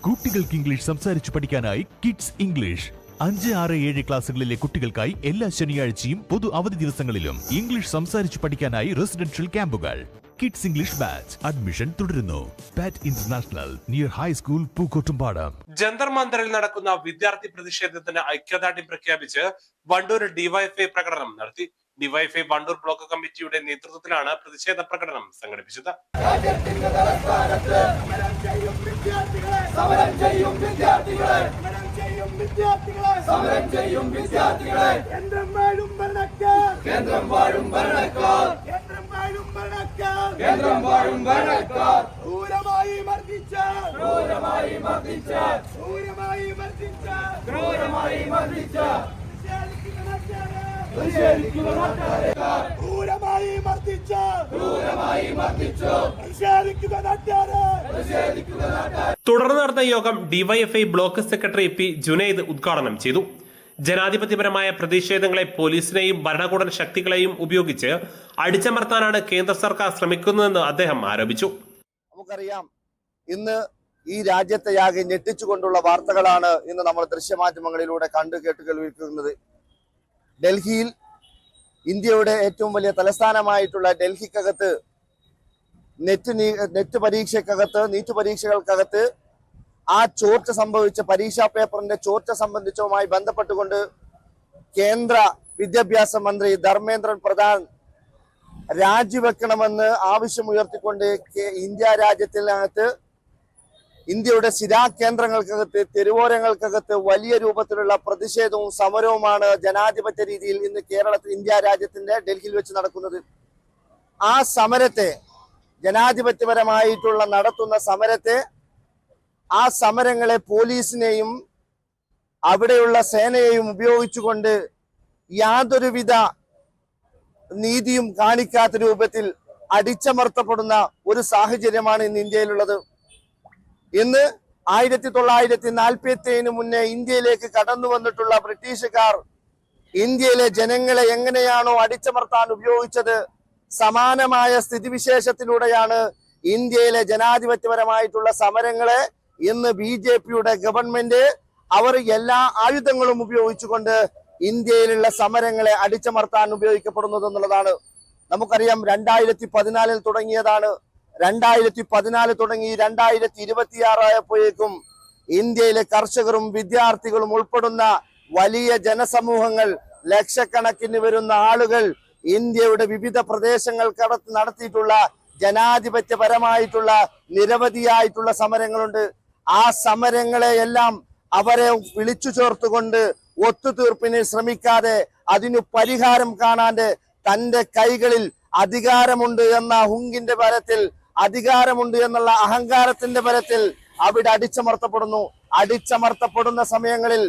കുട്ടികൾക്ക് ഇംഗ്ലീഷ് സംസാരിച്ചു പഠിക്കാനായി കിഡ്സ് ഇംഗ്ലീഷ് 5, 6, 7 ക്ലാസ്സുകളിലെ കുട്ടികൾക്കായി എല്ലാ ശനിയാഴ്ചയും പൊതു അവധി ദിവസങ്ങളിലും ഇംഗ്ലീഷ് സംസാരിച്ചു പഠിക്കാനായി റെസിഡൻഷ്യൽ ക്യാമ്പുകൾ. കിഡ്സ് ഇംഗ്ലീഷ് ബാച്ച് അഡ്മിഷൻ തുടരുന്നു. പാറ്റ് international near high school Pookkottumpadam. Jantar മന്ദറിൽ നടക്കുന്ന വിദ്യാർത്ഥി പ്രതിഷേധത്തിന് ഐക്യദാർഢ്യം പ്രഖ്യാപിച്ച് വണ്ടൂർ ഡിവൈഎഫ്ഐ പ്രകടനം നടത്തി. ഡിവൈഎഫ്ഐ വണ്ടൂർ ബ്ലോക്ക് കമ്മിറ്റിയുടെ നേതൃത്വത്തിലാണ് പ്രതിഷേധ പ്രകടനം സംഘടിപ്പിച്ചത്. തുടർന്ന് നടന്ന യോഗം DYFI block secretary P Junaid ഉദ്ഘാടനം ചെയ്തു. ജനാധിപത്യപരമായ പ്രതിഷേധങ്ങളെ പോലീസിനെയും ഭരണകൂട ശക്തികളെയും ഉപയോഗിച്ച് അടിച്ചമർത്താനാണ് കേന്ദ്ര സർക്കാർ ശ്രമിക്കുന്നതെന്ന് അദ്ദേഹം ആരോപിച്ചു. നമുക്കറിയാം, ഇന്ന് ഈ രാജ്യത്തെയാകെ ഞെട്ടിച്ചുകൊണ്ടുള്ള വാർത്തകളാണ് ഇന്ന് നമ്മൾ ദൃശ്യമാധ്യമങ്ങളിലൂടെ കണ്ടു കേൾക്കുന്നത്. ഡൽഹിയിൽ ഇന്ത്യയുടെ ഏറ്റവും വലിയ തലസ്ഥാനമായിട്ടുള്ള ഡൽഹിക്കകത്ത് നെറ്റ് പരീക്ഷയ്ക്കകത്ത് നീറ്റ് പരീക്ഷകൾക്കകത്ത് ആ ചോർച്ച സംഭവിച്ച പരീക്ഷാ പേപ്പറിന്റെ ചോർച്ച സംബന്ധിച്ചുമായി ബന്ധപ്പെട്ടുകൊണ്ട് കേന്ദ്ര വിദ്യാഭ്യാസ മന്ത്രി ധർമ്മേന്ദ്ര പ്രധാൻ രാജിവെക്കണമെന്ന് ആവശ്യമുയർത്തിക്കൊണ്ട് ഇന്ത്യ രാജ്യത്തിനകത്ത് ഇന്ത്യയുടെ സ്ഥിരാകേന്ദ്രങ്ങൾക്കകത്ത് തെരുവോരങ്ങൾക്കകത്ത് വലിയ രൂപത്തിലുള്ള പ്രതിഷേധവും സമരവുമാണ് ജനാധിപത്യ രീതിയിൽ ഇന്ന് കേരളത്തിൽ ഇന്ത്യ രാജ്യത്തിന്റെ ഡൽഹിയിൽ വെച്ച് നടക്കുന്നത്. ആ സമരത്തെ ജനാധിപത്യപരമായിട്ടുള്ള നടത്തുന്ന സമരത്തെ ആ സമരങ്ങളെ പോലീസിനെയും അവിടെയുള്ള സേനയെയും ഉപയോഗിച്ചുകൊണ്ട് യാതൊരുവിധ നീതിയും കാണിക്കാത്ത രൂപത്തിൽ അടിച്ചമർത്തപ്പെടുന്ന ഒരു സാഹചര്യമാണ് ഇന്ന് ഇന്ത്യയിലുള്ളത്. ഇന്ന് 1947 മുന്നേ ഇന്ത്യയിലേക്ക് കടന്നു വന്നിട്ടുള്ള ബ്രിട്ടീഷുകാർ ഇന്ത്യയിലെ ജനങ്ങളെ എങ്ങനെയാണോ അടിച്ചമർത്താൻ ഉപയോഗിച്ചത്, സമാനമായ സ്ഥിതിവിശേഷത്തിലൂടെയാണ് ഇന്ത്യയിലെ ജനാധിപത്യപരമായിട്ടുള്ള സമരങ്ങളെ ഇന്ന് BJPയുടെ ഗവൺമെന്റ് അവർ എല്ലാ ആയുധങ്ങളും ഉപയോഗിച്ചുകൊണ്ട് ഇന്ത്യയിലുള്ള സമരങ്ങളെ അടിച്ചമർത്താൻ ഉപയോഗിക്കപ്പെടുന്നത് എന്നുള്ളതാണ്. നമുക്കറിയാം, 2014 തുടങ്ങിയതാണ്. 2014 തുടങ്ങി 2026 ആയപ്പോഴേക്കും ഇന്ത്യയിലെ കർഷകരും വിദ്യാർത്ഥികളും ഉൾപ്പെടുന്ന വലിയ ജനസമൂഹങ്ങൾ, ലക്ഷക്കണക്കിന് വരുന്ന ആളുകൾ ഇന്ത്യയുടെ വിവിധ പ്രദേശങ്ങൾ നടത്തിയിട്ടുള്ള ജനാധിപത്യപരമായിട്ടുള്ള നിരവധിയായിട്ടുള്ള സമരങ്ങളുണ്ട്. ആ സമരങ്ങളെ എല്ലാം അവരെ വിളിച്ചു ചേർത്തുകൊണ്ട് ഒത്തുതീർപ്പിന് ശ്രമിക്കാതെ അതിനു പരിഹാരം കാണാതെ തന്റെ കൈകളിൽ അധികാരമുണ്ട് എന്ന ഹുങ്കിന്റെ ബലത്തിൽ, അധികാരമുണ്ട് എന്നുള്ള അഹങ്കാരത്തിന്റെ ബലത്തിൽ അവിടെ അടിച്ചമർത്തപ്പെടുന്നു. അടിച്ചമർത്തപ്പെടുന്ന സമയങ്ങളിൽ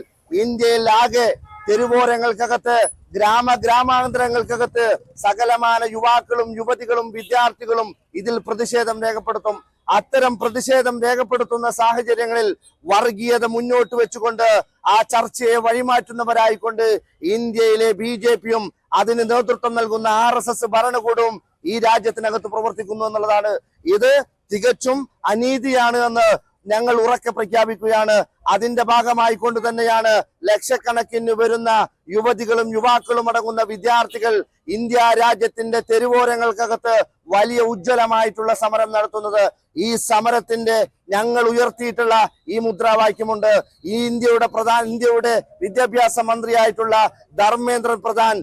ഇന്ത്യയിൽ ആകെ തെരുവോരങ്ങൾക്കകത്ത് ഗ്രാമാന്തരങ്ങൾക്കകത്ത് സകലമാന യുവാക്കളും യുവതികളും വിദ്യാർത്ഥികളും ഇതിൽ പ്രതിഷേധം രേഖപ്പെടുത്തും. അത്തരം പ്രതിഷേധം രേഖപ്പെടുത്തുന്ന സാഹചര്യങ്ങളിൽ വർഗീയത മുന്നോട്ട് വെച്ചുകൊണ്ട് ആ ചർച്ചയെ വഴിമാറ്റുന്നവരായിക്കൊണ്ട് ഇന്ത്യയിലെ BJPയും അതിന് നേതൃത്വം നൽകുന്ന RSS ഭരണകൂടവും ഈ രാജ്യത്തിനകത്ത് പ്രവർത്തിക്കുന്നു എന്നുള്ളതാണ്. ഇത് തികച്ചും അനീതിയാണ് എന്ന് ഞങ്ങൾ ഉറക്കെ പ്രഖ്യാപിക്കുകയാണ്. അതിന്റെ ഭാഗമായി കൊണ്ട് തന്നെയാണ് ലക്ഷക്കണക്കിന് വരുന്ന യുവതികളും യുവാക്കളും അടങ്ങുന്ന വിദ്യാർത്ഥികൾ ഇന്ത്യ രാജ്യത്തിന്റെ തെരുവോരങ്ങൾക്കകത്ത് വലിയ ഉജ്ജ്വലമായിട്ടുള്ള സമരം നടത്തുന്നത്. ഈ സമരത്തിന്റെ ഞങ്ങൾ ഉയർത്തിയിട്ടുള്ള ഈ മുദ്രാവാക്യമുണ്ട്. ഈ ഇന്ത്യയുടെ വിദ്യാഭ്യാസ മന്ത്രിയായിട്ടുള്ള ധർമ്മേന്ദ്ര പ്രധാൻ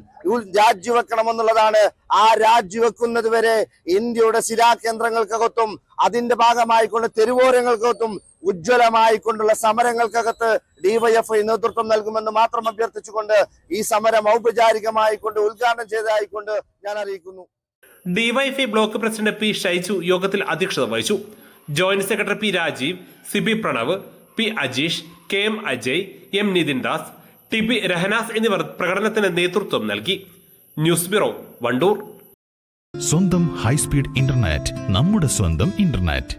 രാജിവെക്കണമെന്നുള്ളതാണ്. ആ രാജിവെക്കുന്നത് വരെ ഇന്ത്യയുടെ സ്ഥിരാകേന്ദ്രങ്ങൾക്കകത്തും അതിന്റെ ഭാഗമായിക്കൊണ്ട് തെരുവോരങ്ങൾക്കകത്തും ഉജ്ജ്വലമായിക്കൊണ്ടുള്ള സമരങ്ങൾക്കകത്ത് ഡിവൈഎഫ്ഐ നേതൃത്വം നൽകുമെന്ന് മാത്രം അഭ്യർത്ഥിച്ചുകൊണ്ട് ഈ സമരം ഔപചാരികമായിക്കൊണ്ട് ഉദ്ഘാടനം ചെയ്തതായിക്കൊണ്ട് ഞാൻ അറിയിക്കുന്നു. DYFI block president P Shaiju യോഗത്തിൽ അധ്യക്ഷത വഹിച്ചു. Joint secretary P Rajeev, CB Pranav, P Ajeesh, KM Ajay, M Nithin Das, TP Rahanas എന്നിവർ പ്രകടനത്തിന് നേതൃത്വം നൽകി. News bureau, Wandoor. സ്വന്തം ഹൈസ്പീഡ് ഇന്റർനെറ്റ്, നമ്മുടെ സ്വന്തം ഇന്റർനെറ്റ്.